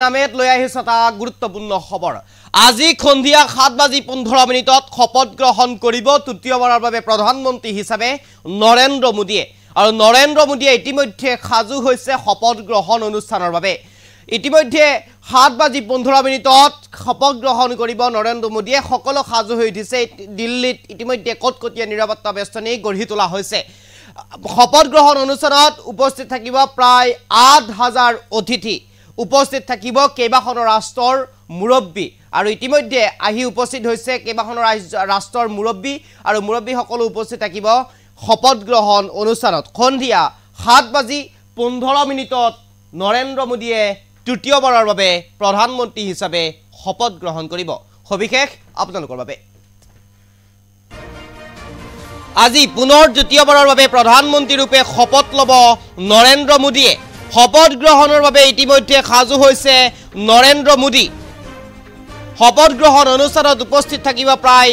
নামেত লৈ আহিছে এটা গুৰুত্বপূৰ্ণ খবৰ। আজি সন্ধিয়া 7:15 শপত গ্ৰহণ কৰিব তৃতীয়বাৰৰ বাবে প্ৰধানমন্ত্ৰী হিচাপে নৰেন্দ্ৰ মোদীয়ে। আৰু নৰেন্দ্ৰ মোদীয়ে ইতিমধ্যে সাজু হৈছে শপত গ্ৰহণ অনুষ্ঠানৰ বাবে। ইতিমধ্যে 7:15 শপত গ্ৰহণ কৰিব নৰেন্দ্ৰ মোদীয়ে। সকলো সাজু হৈ উঠিছে। দিল্লীত ইতিমধ্যে কটকটীয়া নিৰাপত্তা বেষ্টনী গঢ়ি তোলা হৈছে। শপত গ্ৰহণ অনুষ্ঠানত উপস্থিত থাকিব প্ৰায় 8,000 অতিথি। উপস্থিত থাকিব কেইবাখনো ৰাষ্ট্ৰৰ মুৰব্বী আৰু ইতিমধ্যে আহি উপস্থিত হৈছে কেইবাখনো ৰাষ্ট্ৰৰ মুৰব্বী আৰু মুৰব্বীসকলো উপস্থিত থাকিব শপত গ্ৰহণ অনুষ্ঠানত। সন্ধিয়া 7:15 নৰেন্দ্ৰ মোদীয়ে তৃতীয়বাৰৰ বাবে প্ৰধানমন্ত্ৰী হিচাপে শপত গ্ৰহণ কৰিব। সবিশেষ আপোনালোকৰ বাবে। আজি পুনৰ দ্বিতীয়বাৰৰ বাবে প্ৰধানমন্ত্ৰী ৰূপে শপত ল'ব নৰেন্দ্ৰ মোদীয়ে। শপত গ্ৰহণৰ বাবে ইতিমধ্যে সাজু হৈছে নৰেন্দ্ৰ মোদী। শপত গ্ৰহণ অনুষ্ঠানত উপস্থিত থাকিব প্ৰায়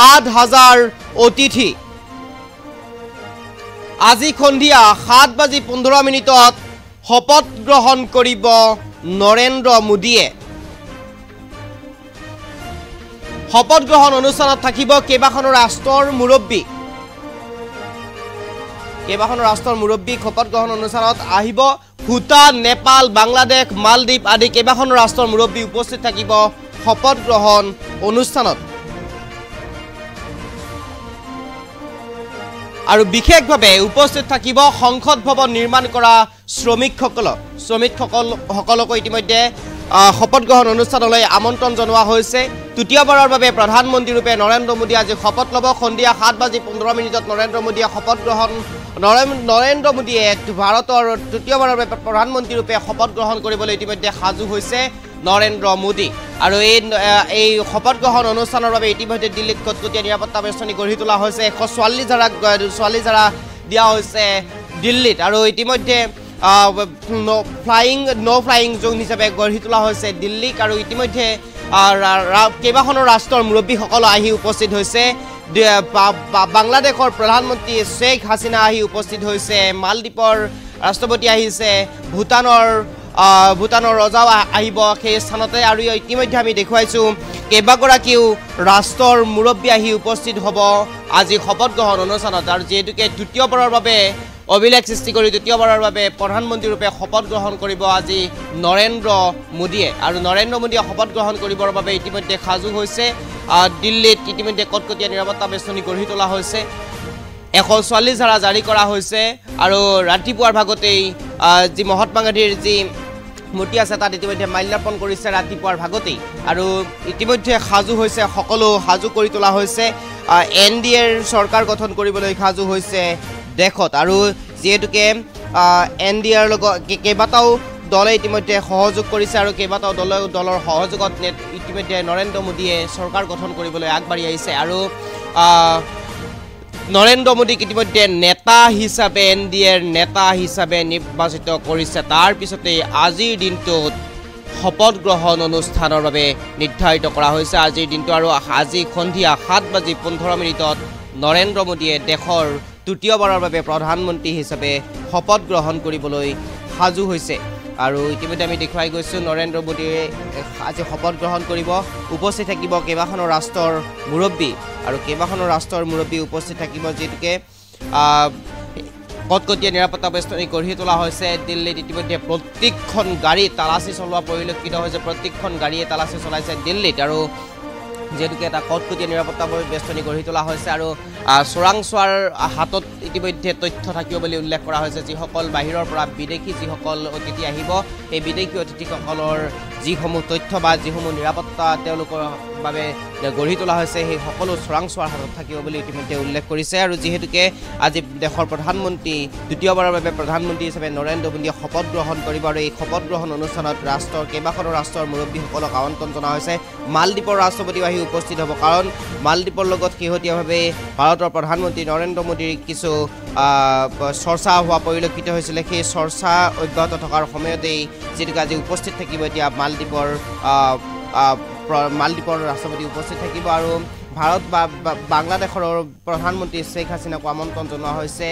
8,000 অতিথি। আজি সন্ধিয়া 7:15 শপত গ্ৰহণ কৰিব নৰেন্দ্ৰ মোদীয়ে। শপত গ্ৰহণ অনুষ্ঠানত থাকিব কেইবাখনো ৰাষ্ট্ৰৰ মুৰব্বী। শপত গ্ৰহণ অনুষ্ঠানত আহিব ভূটান, নেপাল, বাংলাদেশ, মালদ্বীপ আদি কেইবাখনো ৰাষ্ট্ৰৰ মুৰব্বী উপস্থিত থাকিব শপত গ্ৰহণ অনুষ্ঠানত। আৰু বিশেষভাৱে উপস্থিত থাকিব সংসদ ভৱন নিৰ্মাণ কৰা শ্ৰমিকসকলকো ইতিমধ্যে শপত গ্ৰহণ অনুষ্ঠানলৈ আমন্ত্ৰণ জনোৱা হৈছে। তৃতীয়বাৰৰ বাবে প্ৰধানমন্ত্ৰী ৰূপে নৰেন্দ্ৰ মোদী আজি শপত ল'ব। সন্ধিয়া 7:15 নৰেন্দ্ৰ মোদীয়ে শপত গ্ৰহণ নৰেন্দ্ৰ মোদীয়ে ভাৰতৰ তৃতীয়বাৰৰ বাবে প্ৰধানমন্ত্ৰী ৰূপে শপত গ্ৰহণ কৰিবলৈ ইতিমধ্যে সাজু হৈছে নৰেন্দ্ৰ মোদী। আৰু এই শপত গ্ৰহণ অনুষ্ঠানৰ বাবে ইতিমধ্যে দিল্লীত কটকটীয়া নিৰাপত্তা বেষ্টনী গঢ়ি তোলা হৈছে। 144 ধাৰা দিয়া হৈছে দিল্লীত। আৰু ইতিমধ্যে ন' ফ্লাইং জোন হিচাপে গঢ়ি তোলা হৈছে দিল্লীক। আৰু ইতিমধ্যে কেইবাখনো ৰাষ্ট্ৰৰ মুৰব্বীসকল আহি উপস্থিত হৈছে। বাংলাদেশৰ প্ৰধানমন্ত্ৰী শ্বেখ হাছিনা আহি উপস্থিত হৈছে। মালদ্বীপৰ ৰাষ্ট্ৰপতি আহিছে। ভূটানৰ ৰজাও আহিব সেই স্থানতে। আৰু ইতিমধ্যে আমি দেখুৱাইছোঁ কেইবাগৰাকীও ৰাষ্ট্ৰৰ মুৰব্বী আহি উপস্থিত হ'ব আজি শপত গ্ৰহণ অনুষ্ঠানত। আৰু যিহেতুকে তৃতীয়বাৰৰ বাবে অভিলেখ সৃষ্টি কৰি তৃতীয়বাৰৰ বাবে প্ৰধানমন্ত্ৰী ৰূপে শপত গ্ৰহণ কৰিব আজি নৰেন্দ্ৰ মোদীয়ে। আৰু নৰেন্দ্ৰ মোদীয়ে শপত গ্ৰহণ কৰিবৰ বাবে ইতিমধ্যে সাজু হৈছে। দিল্লীত ইতিমধ্যে কটকটীয়া নিৰাপত্তা বেষ্টনী গঢ়ি তোলা হৈছে। 144 ধাৰা জাৰি কৰা হৈছে। আৰু ৰাতিপুৱাৰ ভাগতেই যি মহাত্মা গান্ধীৰ যি মূৰ্তি আছে তাত ইতিমধ্যে মাল্যাৰ্পণ কৰিছে ৰাতিপুৱাৰ ভাগতেই। আৰু ইতিমধ্যে সাজু হৈছে, সকলো সাজু কৰি তোলা হৈছে। NDAৰ চৰকাৰ গঠন কৰিবলৈ সাজু হৈছে দেশত। আৰু যিহেতুকে NDAৰ লগত কেইবাটাও দলে ইতিমধ্যে সহযোগ কৰিছে আৰু কেইবাটাও দলৰ সহযোগত ইতিমধ্যে নৰেন্দ্ৰ মোদীয়ে চৰকাৰ গঠন কৰিবলৈ আগবাঢ়ি আহিছে। আৰু নৰেন্দ্ৰ মোদীক ইতিমধ্যে নেতা হিচাপে NDAৰ নেতা হিচাপে নিৰ্বাচিত কৰিছে। তাৰ পিছতেই আজিৰ দিনটোত শপত গ্ৰহণ অনুষ্ঠানৰ বাবে নিৰ্ধাৰিত কৰা হৈছে আজিৰ দিনটো। আৰু আজি সন্ধিয়া 7:15 নৰেন্দ্ৰ মোদীয়ে দেশৰ তৃতীয়বাৰৰ বাবে প্ৰধানমন্ত্ৰী হিচাপে শপত গ্ৰহণ কৰিবলৈ সাজু হৈছে। আৰু ইতিমধ্যে আমি দেখুৱাই গৈছোঁ নৰেন্দ্ৰ মোদীয়ে আজি শপত গ্ৰহণ কৰিব। উপস্থিত থাকিব কেইবাখনো ৰাষ্ট্ৰৰ মুৰব্বী আৰু কেইবাখনো ৰাষ্ট্ৰৰ মুৰব্বী উপস্থিত থাকিব। যিহেতুকে কটকটীয়া নিৰাপত্তা বেষ্টনী গঢ়ি তোলা হৈছে দিল্লীত। ইতিমধ্যে প্ৰত্যেকখন গাড়ী তালাচী চলোৱা পৰিলক্ষিত হৈছে। প্ৰত্যেকখন গাড়ীয়ে তালাচী চলাইছে দিল্লীত। আৰু যিহেতুকে এটা কটকটীয়া নিৰাপত্তা বেষ্টনী গঢ়ি তোলা হৈছে। আৰু চোৰাংচোৱাৰ হাতত ইতিমধ্যে তথ্য থাকিব বুলি উল্লেখ কৰা হৈছে। যিসকল বাহিৰৰ পৰা বিদেশী যিসকল অতিথি আহিব সেই বিদেশী অতিথিসকলৰ যিসমূহ তথ্য বা যিসমূহ নিৰাপত্তা তেওঁলোকৰ বাবে গঢ়ি তোলা হৈছে সেই সকলো চোৰাংচোৱাৰ হাতত থাকিব বুলি ইতিমধ্যে উল্লেখ কৰিছে। আৰু যিহেতুকে আজি দেশৰ প্ৰধানমন্ত্ৰী তৃতীয়বাৰৰ বাবে প্ৰধানমন্ত্ৰী হিচাপে নৰেন্দ্ৰ মোদীয়ে শপত গ্ৰহণ কৰিব। আৰু এই শপত গ্ৰহণ অনুষ্ঠানত কেইবাখনো ৰাষ্ট্ৰৰ মুৰব্বীসকলক আমন্ত্ৰণ জনোৱা হৈছে। মালদ্বীপৰ ৰাষ্ট্ৰপতিও আহি উপস্থিত হ'ব। কাৰণ মালদ্বীপৰ লগত শেহতীয়াভাৱে ভাৰতৰ প্ৰধানমন্ত্ৰী নৰেন্দ্ৰ মোদীৰ কিছু চৰ্চা হোৱা পৰিলক্ষিত হৈছিলে। সেই চৰ্চা অব্যাহত থকাৰ সময়তেই যিহেতুকে আজি উপস্থিত থাকিব এতিয়া মালদ্বীপৰ ৰাষ্ট্ৰপতি উপস্থিত থাকিব। আৰু ভাৰত বা বাংলাদেশৰ প্ৰধানমন্ত্ৰী শ্বেখ হাছিনাকো আমন্ত্ৰণ জনোৱা হৈছে।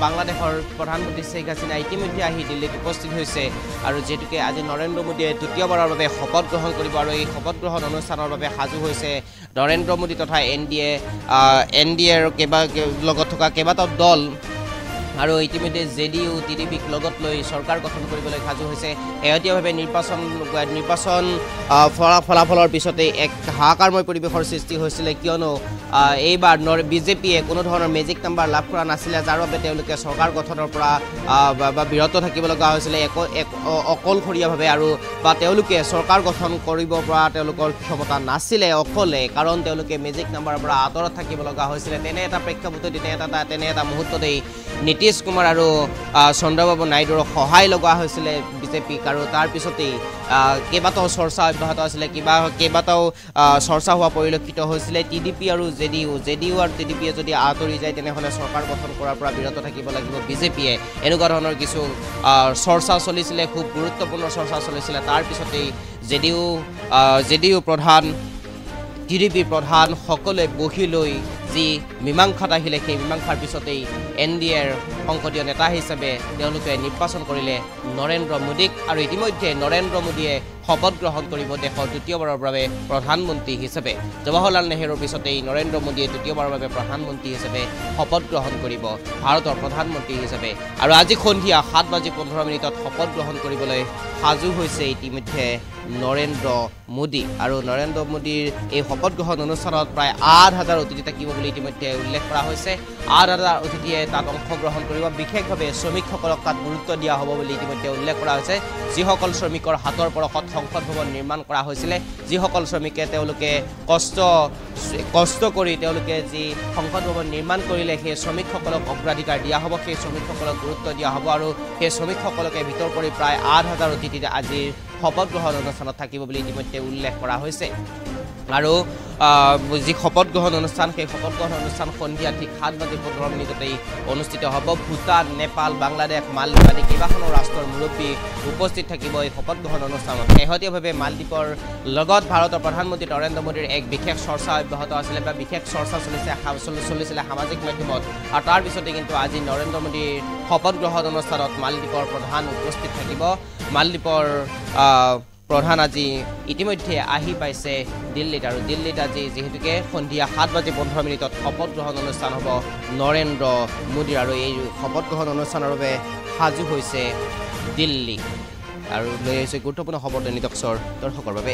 বাংলাদেশৰ প্ৰধানমন্ত্ৰী শ্বেখ হাছিনা ইতিমধ্যে আহি দিল্লীত উপস্থিত হৈছে আৰু যেহেতুকে আজি নৰেন্দ্ৰ মোদীয়ে তৃতীয়বাৰৰ বাবে শপত গ্ৰহণ কৰিব আৰু এই শপত গ্ৰহণ অনুষ্ঠানৰ বাবে সাজু হৈছে নৰেন্দ্ৰ মোদী তথা এনডিএৰ লগত থকা কেইবাটাও দল আৰু ইতিমধ্যে জেডিইউ টিডিপিক লগত লৈ চৰকাৰ গঠন কৰিবলৈ সাজু হৈছে শেহতীয়াভাৱে নিৰ্বাচন ফলাফলৰ পিছতে এক হাহাকাৰময় পৰিৱেশৰ সৃষ্টি হৈছিলে কিয়নো এইবাৰ বিজেপিয়ে কোনো ধৰণৰ মেজিক নাম্বাৰ লাভ কৰা নাছিলে যাৰ বাবে তেওঁলোকে চৰকাৰ গঠনৰ পৰা বিৰত থাকিব লগা হৈছিলে অকলশৰীয়াভাৱে আৰু বা তেওঁলোকে চৰকাৰ গঠন কৰিব পৰা তেওঁলোকৰ ক্ষমতা নাছিলে অকলে কাৰণ তেওঁলোকে মেজিক নাম্বাৰৰ পৰা আঁতৰত থাকিব লগা হৈছিলে তেনে এটা প্ৰেক্ষাপটত তেনে এটা মুহূৰ্ততেই নীতিশ কুমাৰ আৰু চন্দ্ৰবাবু নাইডুৰ সহায় লগা হৈছিলে বিজেপিক আৰু তাৰ পিছতেই কেইবাটাও চৰ্চা অব্যাহত আছিলে কেইবাটাও চৰ্চা হোৱা পৰিলক্ষিত হৈছিলে টিডিপি আৰু জেডিইউ আৰু টিডিপিয়ে যদি আঁতৰি যায় তেনেহ'লে চৰকাৰ গঠন কৰাৰ পৰা বিৰত থাকিব লাগিব বিজেপিয়ে এনেকুৱা ধৰণৰ কিছু চৰ্চা চলিছিলে খুব গুৰুত্বপূৰ্ণ চৰ্চা চলিছিলে তাৰ পিছতেই জেডিইউ প্ৰধান টিডিপি প্ৰধান সকলোৱে বহি লৈ যি মীমাংসাত আহিলে সেই মীমাংসাৰ পিছতেই এনডিএৰ সংসদীয় নেতা হিচাপে তেওঁলোকে নিৰ্বাচন কৰিলে নৰেন্দ্ৰ মোদীক আৰু ইতিমধ্যে নৰেন্দ্ৰ মোদীয়ে শপত গ্ৰহণ কৰিব দেশৰ দ্বিতীয়বাৰৰ বাবে প্ৰধানমন্ত্ৰী হিচাপে জৱাহৰলাল নেহৰুৰ পিছতেই নৰেন্দ্ৰ মোদীয়ে দ্বিতীয়বাৰৰ বাবে প্ৰধানমন্ত্ৰী হিচাপে শপত গ্ৰহণ কৰিব ভাৰতৰ প্ৰধানমন্ত্ৰী হিচাপে আৰু আজি সন্ধিয়া 7:15 শপত গ্ৰহণ কৰিবলৈ সাজু হৈছে ইতিমধ্যে নৰেন্দ্ৰ মোদী আৰু নৰেন্দ্ৰ মোদীৰ এই শপত গ্ৰহণ অনুষ্ঠানত প্ৰায় 8,000 অতিথি থাকিব বুলি ইতিমধ্যে উল্লেখ কৰা হৈছে 8,000 অতিথিয়ে তাত অংশগ্ৰহণ কৰিব বিশেষভাৱে শ্ৰমিকসকলক তাত গুৰুত্ব দিয়া হ'ব বুলি ইতিমধ্যে উল্লেখ কৰা হৈছে যিসকল শ্ৰমিকৰ হাতৰ পৰশত সংসদ ভৱন নিৰ্মাণ কৰা হৈছিলে যিসকল শ্ৰমিকে তেওঁলোকে কষ্ট কৰি তেওঁলোকে যি সংসদ ভৱন নিৰ্মাণ কৰিলে সেই শ্ৰমিকসকলক অগ্ৰাধিকাৰ দিয়া হ'ব সেই শ্ৰমিকসকলক গুৰুত্ব দিয়া হ'ব আৰু সেই শ্ৰমিকসকলকে ভিতৰ কৰি প্ৰায় 8,000 অতিথি আজিৰ শপত গ্ৰহণ অনুষ্ঠানত থাকিব বুলি ইতিমধ্যে উল্লেখ কৰা হৈছে আৰু যি শপত গ্ৰহণ অনুষ্ঠান সেই শপত গ্ৰহণ অনুষ্ঠান সন্ধিয়া ঠিক 7:15 অনুষ্ঠিত হ'ব ভূটান নেপাল বাংলাদেশ মালদ্বীপ আদি কেইবাখনো ৰাষ্ট্ৰৰ মুৰব্বী উপস্থিত থাকিব এই শপত গ্ৰহণ অনুষ্ঠানত শেহতীয়াভাৱে মালদ্বীপৰ লগত ভাৰতৰ প্ৰধানমন্ত্ৰী নৰেন্দ্ৰ মোদীৰ এক বিশেষ চৰ্চা অব্যাহত আছিলে বা বিশেষ চৰ্চা চলিছিলে সামাজিক মাধ্যমত আৰু তাৰ পিছতে কিন্তু আজি নৰেন্দ্ৰ মোদীৰ শপত গ্ৰহণ অনুষ্ঠানত মালদ্বীপৰ প্ৰধান উপস্থিত থাকিব মালদ্বীপৰ প্ৰধান আজি ইতিমধ্যে আহি পাইছে দিল্লীত আৰু দিল্লীত আজি যিহেতুকে সন্ধিয়া 7:15 শপত গ্ৰহণ অনুষ্ঠান হ'ব নৰেন্দ্ৰ মোদীৰ আৰু এই শপত গ্ৰহণ অনুষ্ঠানৰ বাবে সাজু হৈছে দিল্লী আৰু লৈ আহিছে গুৰুত্বপূৰ্ণ খবৰ দৈনিক দৰ্শকৰ বাবে